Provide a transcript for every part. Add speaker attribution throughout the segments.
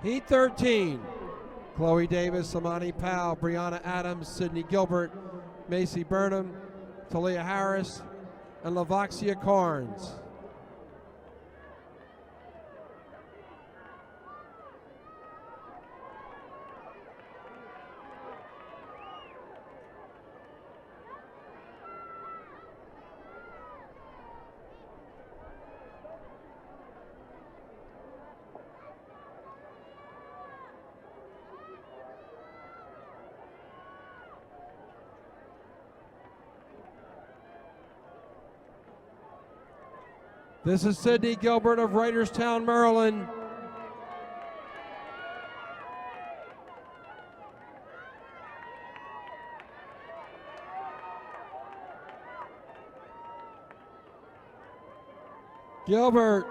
Speaker 1: Heat 13. Chloe Davis, Amani Powell, Brianna Adams, Sydney Gilbert, Macy Burnham, Talia Harris, and Lavoxia Carnes. This is Sydney Gilbert of Writerstown, Maryland. Gilbert,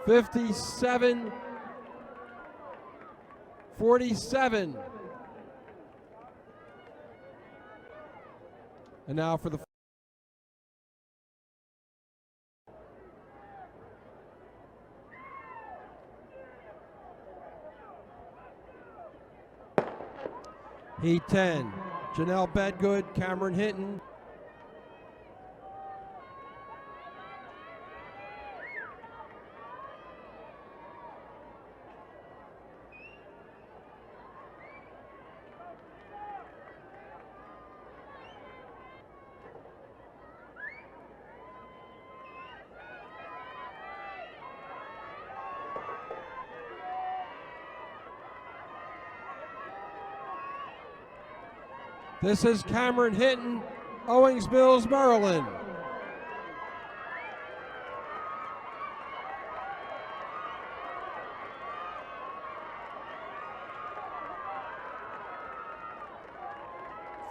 Speaker 1: 57-47. And now for the Heat 10, Janelle Bedgood, Cameron Hinton. This is Cameron Hinton, Owings Mills, Maryland.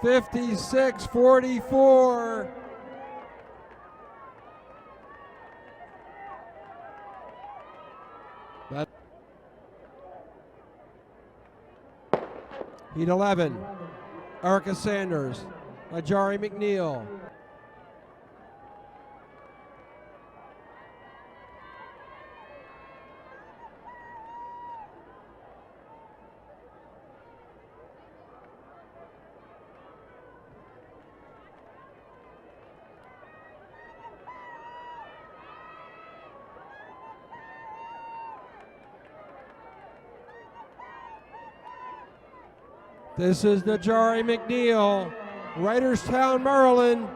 Speaker 1: (56-44). Heat 11. Erica Sanders, Najari McNeil. This is Najari McNeil, Writerstown, Maryland.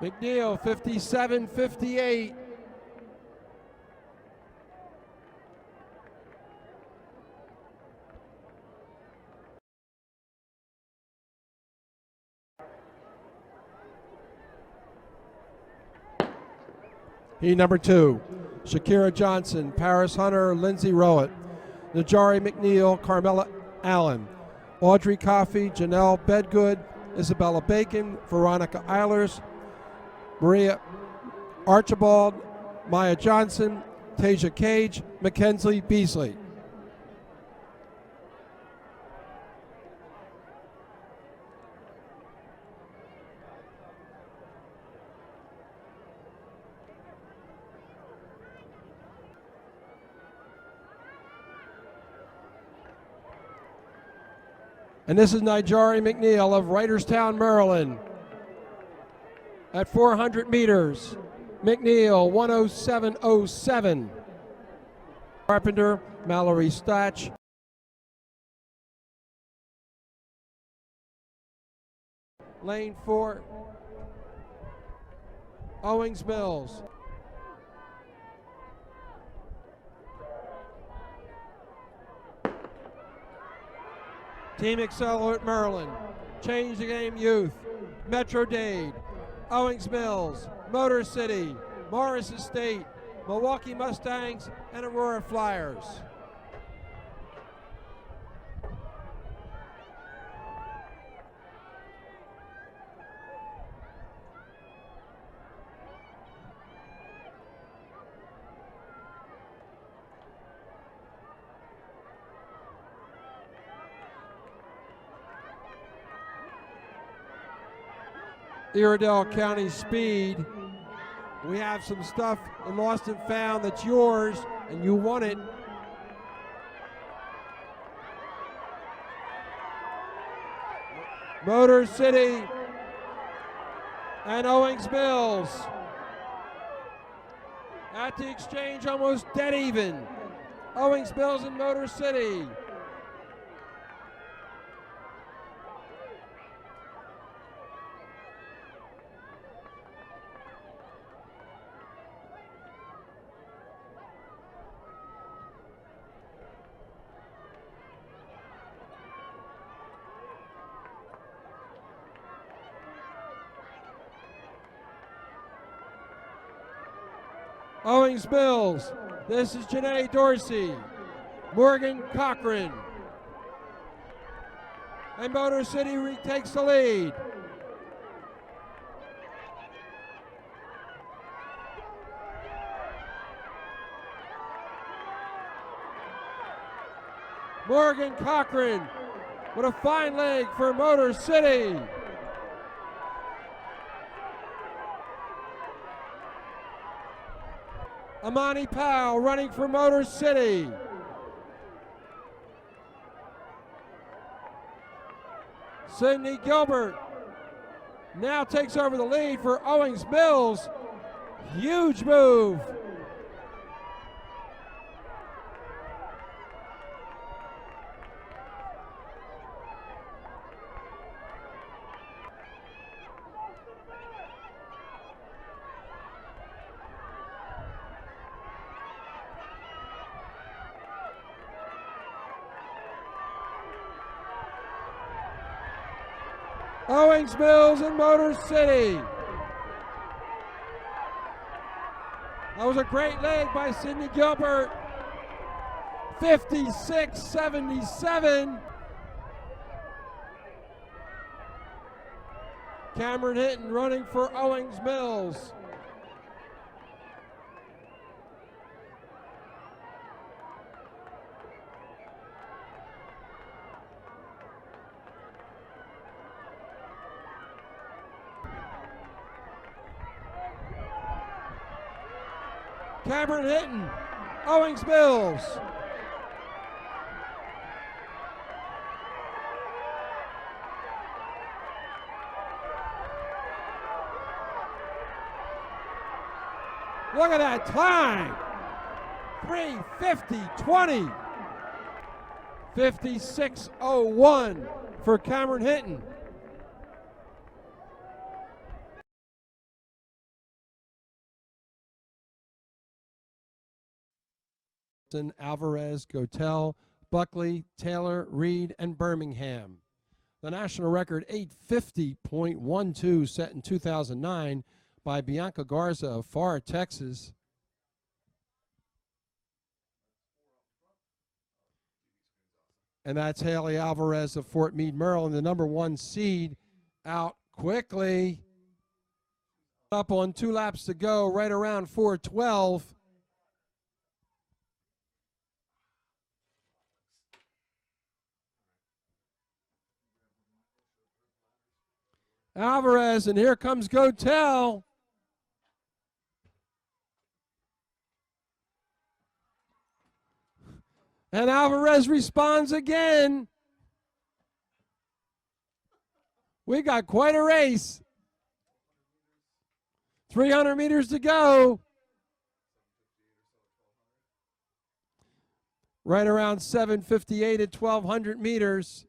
Speaker 1: McNeil, 57-58. Heat number 2, Shakira Johnson, Paris Hunter, Lindsay Rowett, Najari McNeil, Carmela Allen, Audrey Coffey, Janelle Bedgood, Isabella Bacon, Veronica Eilers, Maria Archibald, Maya Johnson, Tasia Cage, Mackenzie Beasley. And this is Najari McNeil of Writerstown, Maryland. At 400 meters, McNeil, 107.07. Carpenter, Mallory Stach. Lane 4, Owings Mills. Team Accelerate Maryland, Change the Game Youth, Metro Dade, Owings Mills, Motor City, Morris Estate, Milwaukee Mustangs, and Aurora Flyers. Iredell County Speed. We have some stuff in Lost and Found that's yours, and you won it. Motor City and Owings Mills. At the exchange, almost dead even. Owings Mills and Motor City. Owings Mills, this is Janae Dorsey, Morgan Cochran, and Motor City retakes the lead. Morgan Cochran with a fine leg for Motor City. Amani Powell running for Motor City. Sydney Gilbert now takes over the lead for Owings Mills. Huge move. Owings Mills and Motor City. That was a great leg by Sydney Gilbert. 56-77. Cameron Hinton running for Owings Mills. Cameron Hinton, Owings Mills. Look at that time. 3:50.20. 56:01 for Cameron Hinton. Alvarez, Gotel, Buckley, Taylor, Reed, and Birmingham. The national record 8:50.12 set in 2009 by Bianca Garza of Pharr, Texas. And that's Haley Alvarez of Fort Meade, Maryland, the #1 seed, out quickly. Up on 2 laps to go, right around 4:12. Alvarez, and here comes Gotel. And Alvarez responds again. We got quite a race. 300 meters to go. Right around 7:58 at 1,200 meters.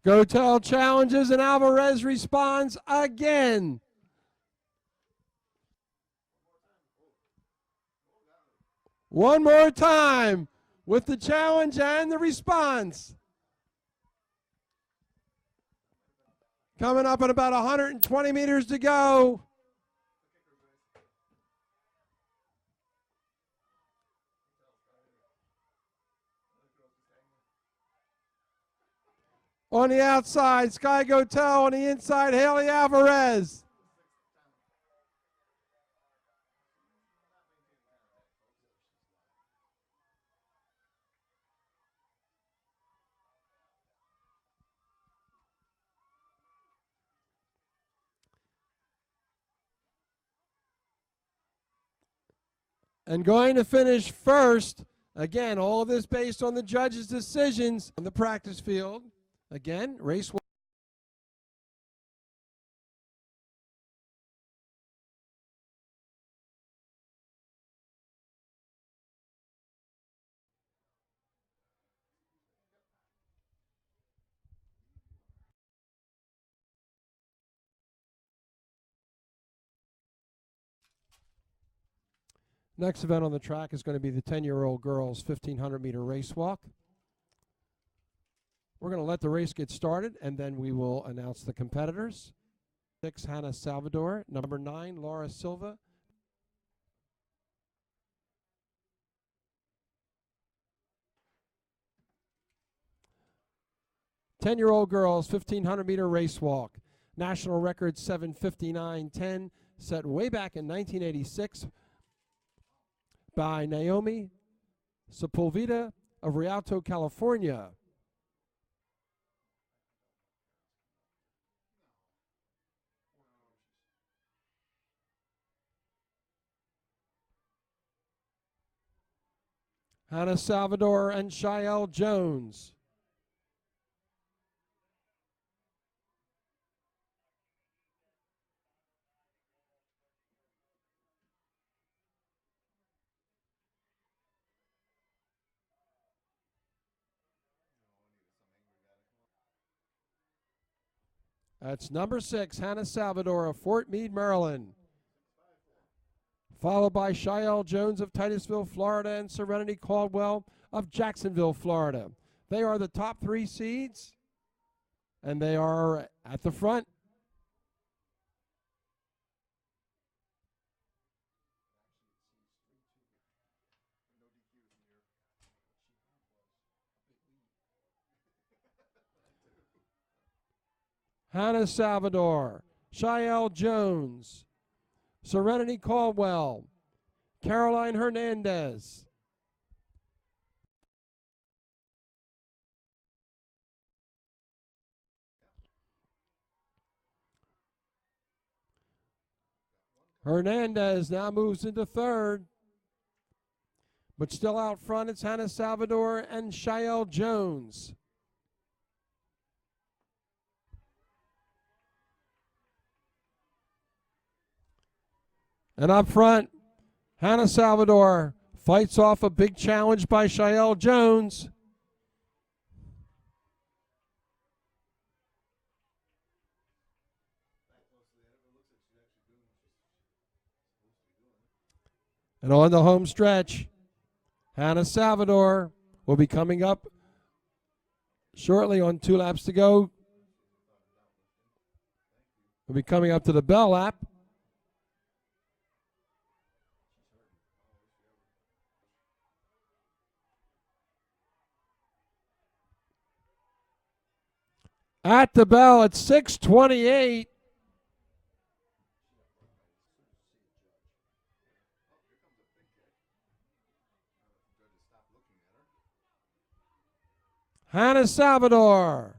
Speaker 1: Gotel challenges and Alvarez responds again. One more time with the challenge and the response. Coming up at about 120 meters to go. On the outside, Sky Gotel. On the inside, Haley Alvarez. And going to finish first, again, all of this based on the judges' decisions on the practice field. Again, race. Next event on the track is going to be the 10-year-old girls 1,500-meter race walk. We're going to let the race get started, and then we will announce the competitors. 6, Hannah Salvador. Number 9, Laura Silva. Ten-year-old girls 1,500-meter race walk. National record 7:59.10, set way back in 1986 by Naomi Sepulveda of Rialto, California. Hannah Salvador and Shael Jones. That's number 6, Hannah Salvador of Fort Meade, Maryland. Followed by Shael Jones of Titusville, Florida, and Serenity Caldwell of Jacksonville, Florida. They are the top 3 seeds, and they are at the front. Hannah Salvador, Shael Jones, Serenity Caldwell, Caroline Hernandez. Hernandez now moves into third, but still out front it's Hannah Salvador and Shael Jones. And up front, Hannah Salvador fights off a big challenge by Shael Jones. And on the home stretch, Hannah Salvador will be coming up shortly on 2 laps to go. Will be coming up to the bell lap. At the bell at 6:28. Hannah Salvador.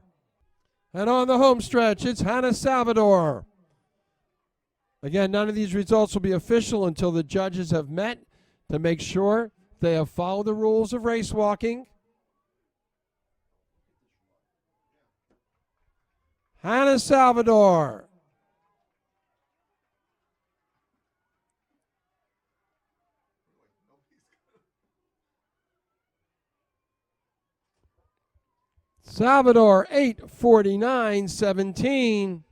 Speaker 1: And on the home stretch, it's Hannah Salvador. Again, none of these results will be official until the judges have met to make sure they have followed the rules of race walking. Hannah Salvador. Salvador 8:49.17.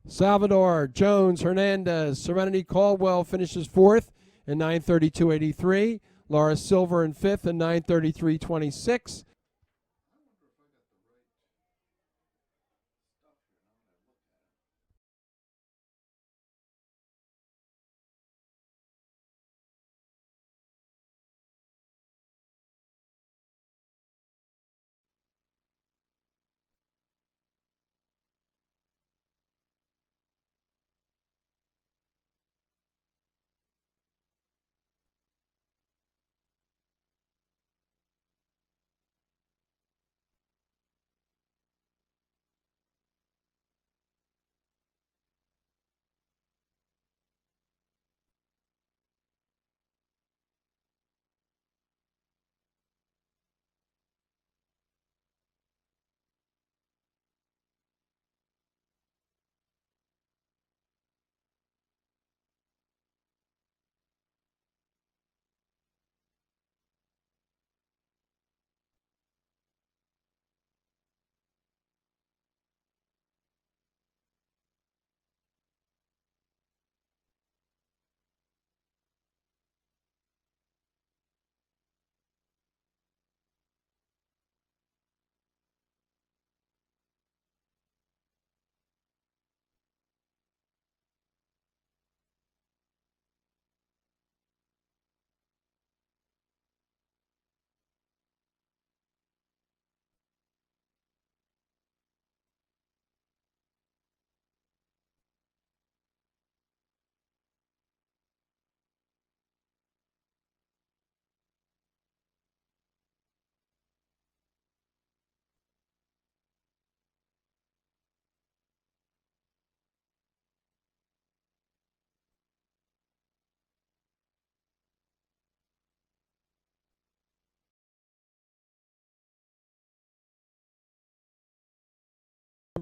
Speaker 1: Salvador, Jones, Hernandez, Serenity Caldwell finishes 4th in 9:32.83. Laura Silver in 5th in 9:33.26.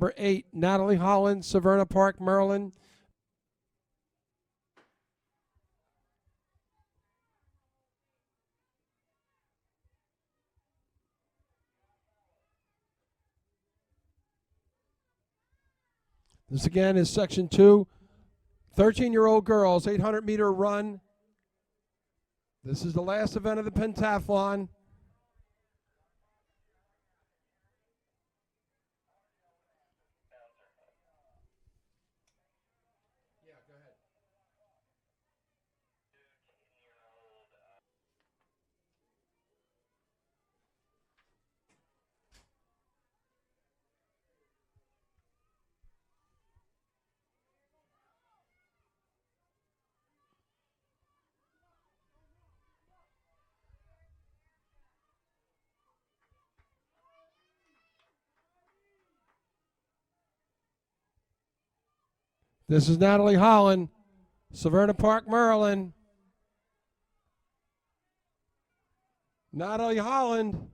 Speaker 1: number 8, Natalie Holland, Severna Park, Maryland. This again is section 2, 13-year-old girls, 800-meter run. This is the last event of the pentathlon. This is Natalie Holland, Severna Park, Maryland. Natalie Holland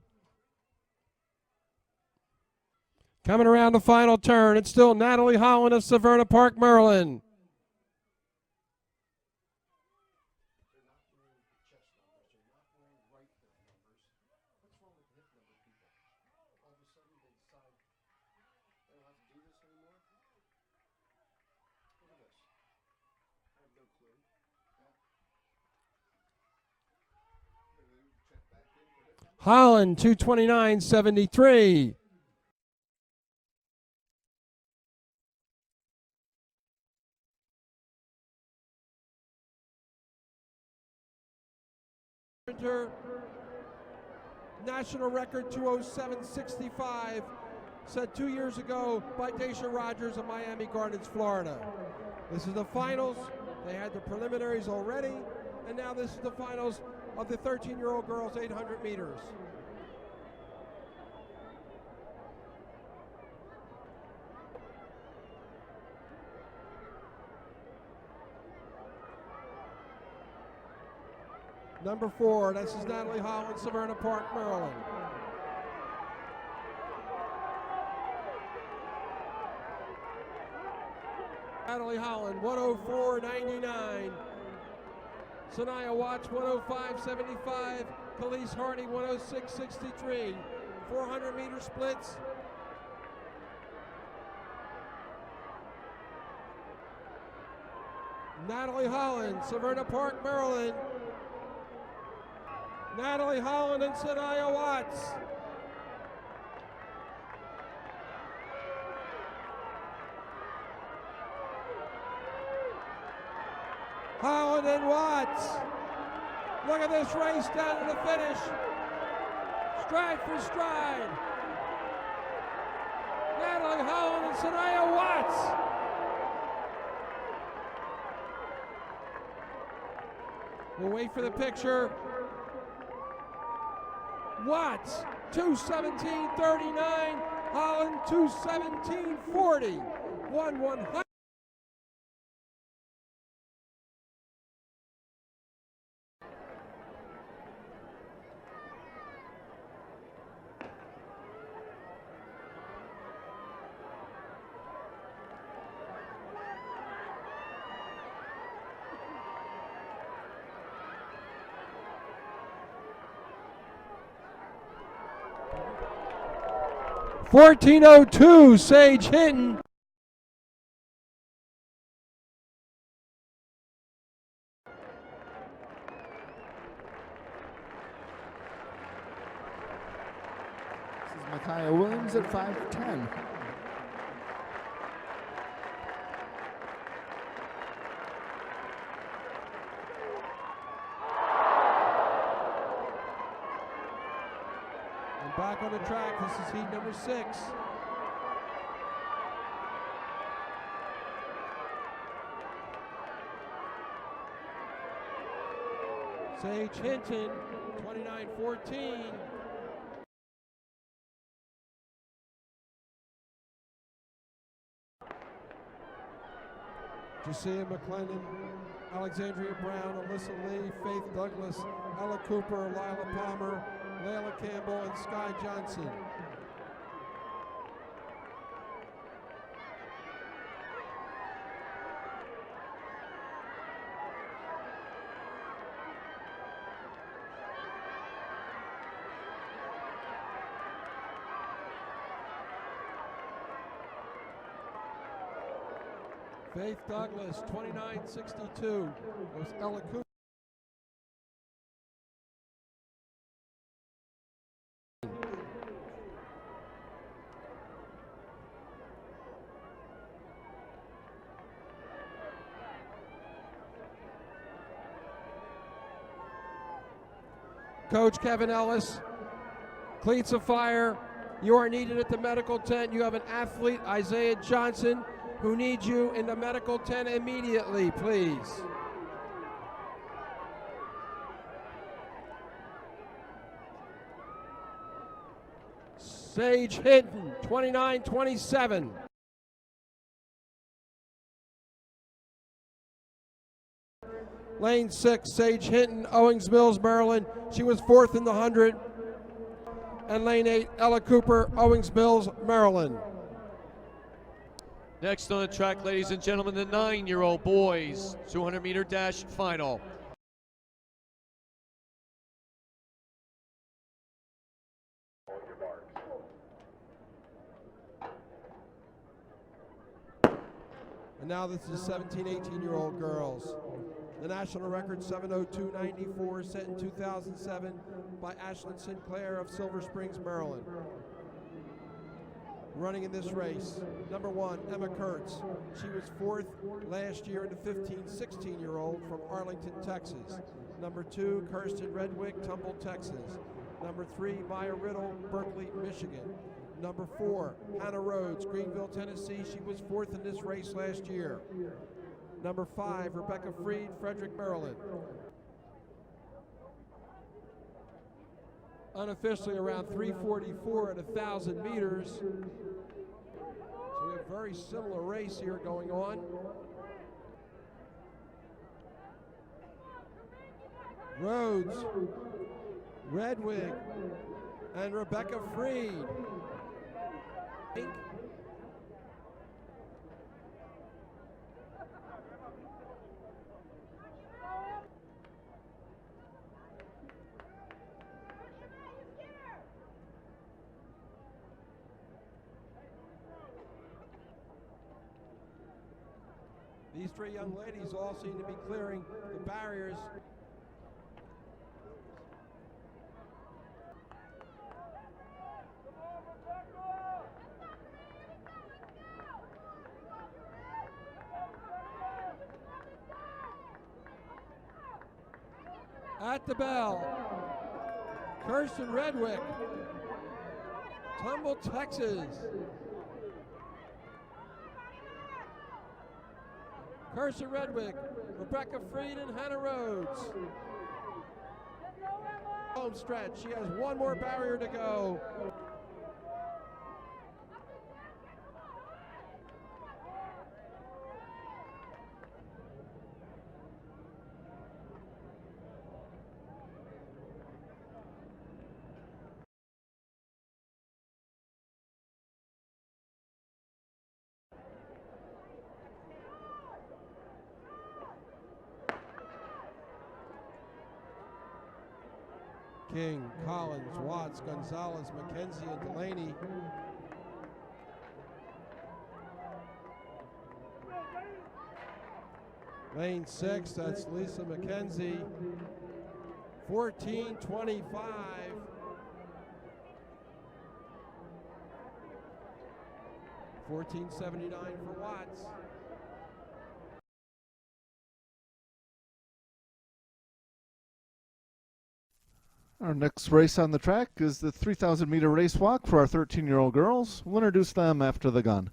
Speaker 1: coming around the final turn. It's still Natalie Holland of Severna Park, Maryland. Holland, 2:29.73. National record 2:07.65, set 2 years ago by Daisha Rogers of Miami Gardens, Florida. This is the finals. They had the preliminaries already, and now this is the finals of the 13-year-old girls 800 meters. Number 4, this is Natalie Holland, Severna Park, Maryland. Natalie Holland, 1:04.99. Sanaya Watts, 1:05.75. Khalees Hardy, 1:06.63. 400-meter splits. Natalie Holland, Severna Park, Maryland. Natalie Holland and Sanaya Watts. Holland and Watts. Look at this race down to the finish. Stride for stride. Natalie Holland and Sanaya Watts. We'll wait for the picture. Watts, 2:17.39. Holland, 2:17.40. 1/100. $14.02, Sage Hinton.
Speaker 2: This is Micaiah Williams at 5:10.
Speaker 1: Back on the track, this is heat number 6. Sage Hinton, 29.14. Josiah McClendon, Alexandria Brown, Alyssa Lee, Faith Douglas, Ella Cooper, Lila Palmer, Layla Campbell, and Sky Johnson. Faith Douglas, 29.62. Was Ella Cooper. Coach Kevin Ellis, cleats of fire. You are needed at the medical tent. You have an athlete, Isaiah Johnson, who needs you in the medical tent immediately, please. Sage Hinton, 29-27. Lane 6, Sage Hinton, Owings Mills, Maryland. She was 4th in the 100. And lane 8, Ella Cooper, Owings Mills, Maryland.
Speaker 3: Next on the track, ladies and gentlemen, the 9-year-old boys 200-meter dash final.
Speaker 1: And now this is 17, 18-year-old girls. The national record 7:02.94 set in 2007 by Ashlyn Sinclair of Silver Springs, Maryland. Running in this race, number 1, Emma Kurtz. She was 4th last year in the 15, 16-year-old from Arlington, Texas. Number 2, Kirsten Redwick, Tumble, Texas. Number 3, Maya Riddle, Berkeley, Michigan. Number 4, Hannah Rhodes, Greenville, Tennessee. She was 4th in this race last year. Number 5, Rebecca Freed, Frederick, Maryland. Unofficially around 3:44 at 1,000 meters. So we have a very similar race here going on. Rhodes, Redwig, and Rebecca Freed. These 3 young ladies all seem to be clearing the barriers. At the bell, Kirsten Redwick, Tumble, Texas. Kirsten Redwick, Rebecca Freed, and Hannah Rhodes. Home stretch. She has 1 more barrier to go. King, Collins, Watts, Gonzalez, McKenzie, and Delaney. Lane 6, that's Lisa McKenzie. 14:25. 14:79 for Watts.
Speaker 2: Our next race on the track is the 3,000-meter race walk for our 13-year-old girls. We'll introduce them after the gun.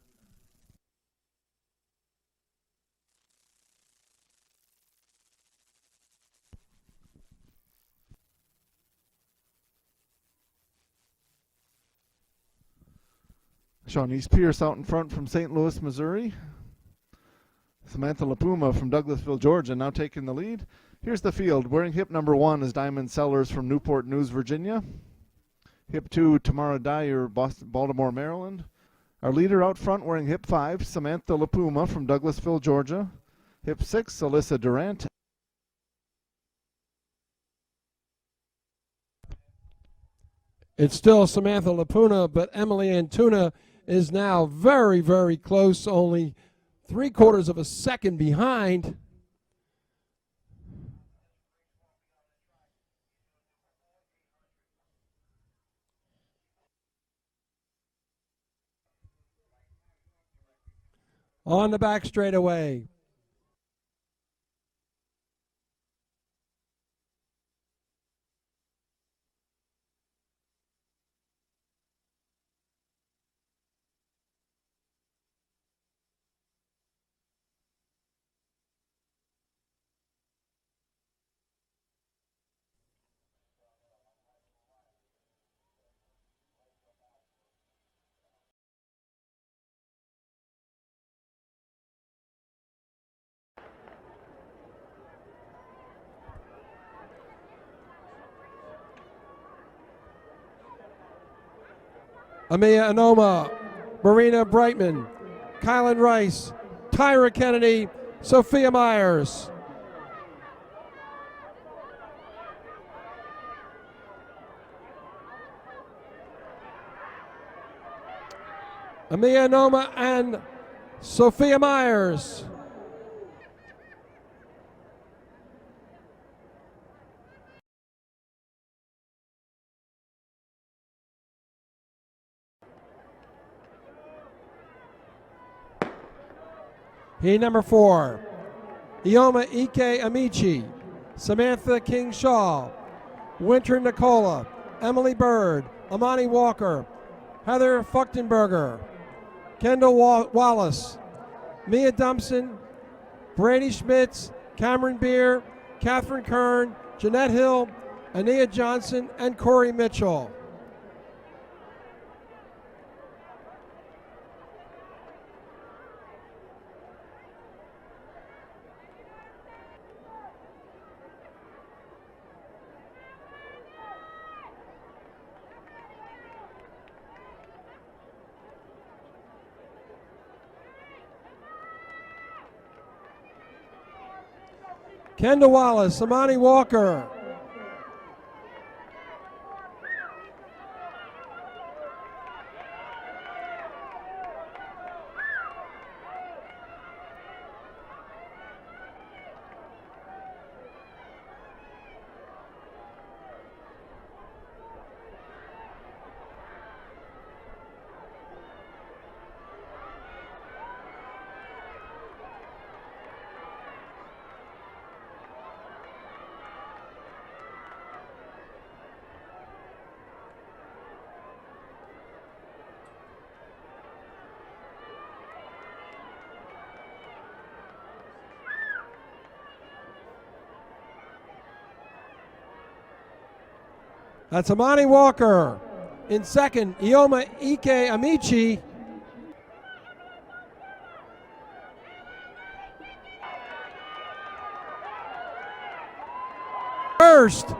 Speaker 2: Shawnice Pierce out in front from St. Louis, Missouri. Samantha LaPuma from Douglasville, Georgia, now taking the lead. Here's the field. Wearing hip number 1 is Diamond Sellers from Newport News, Virginia. Hip 2, Tamara Dyer, Baltimore, Maryland. Our leader out front wearing hip 5, Samantha LaPuma from Douglasville, Georgia. Hip 6, Alyssa Durant.
Speaker 1: It's still Samantha LaPuna, but Emily Antuna is now very, very close, only 3/4 of a second behind. On the back straightaway. Amia Anoma, Marina Brightman, Kylan Rice, Tyra Kennedy, Sophia Myers. Amia Anoma and Sophia Myers. Heat number 4, Ioma Ike Amici, Samantha King Shaw, Winter Nicola, Emily Bird, Amani Walker, Heather Fuchtenberger, Kendall Wallace, Mia Dumpson, Brady Schmitz, Cameron Beer, Catherine Kern, Jeanette Hill, Ania Johnson, and Corey Mitchell. Kendall Wallace, Amani Walker. That's Amani Walker. In second, Ioma Ike Amici. First,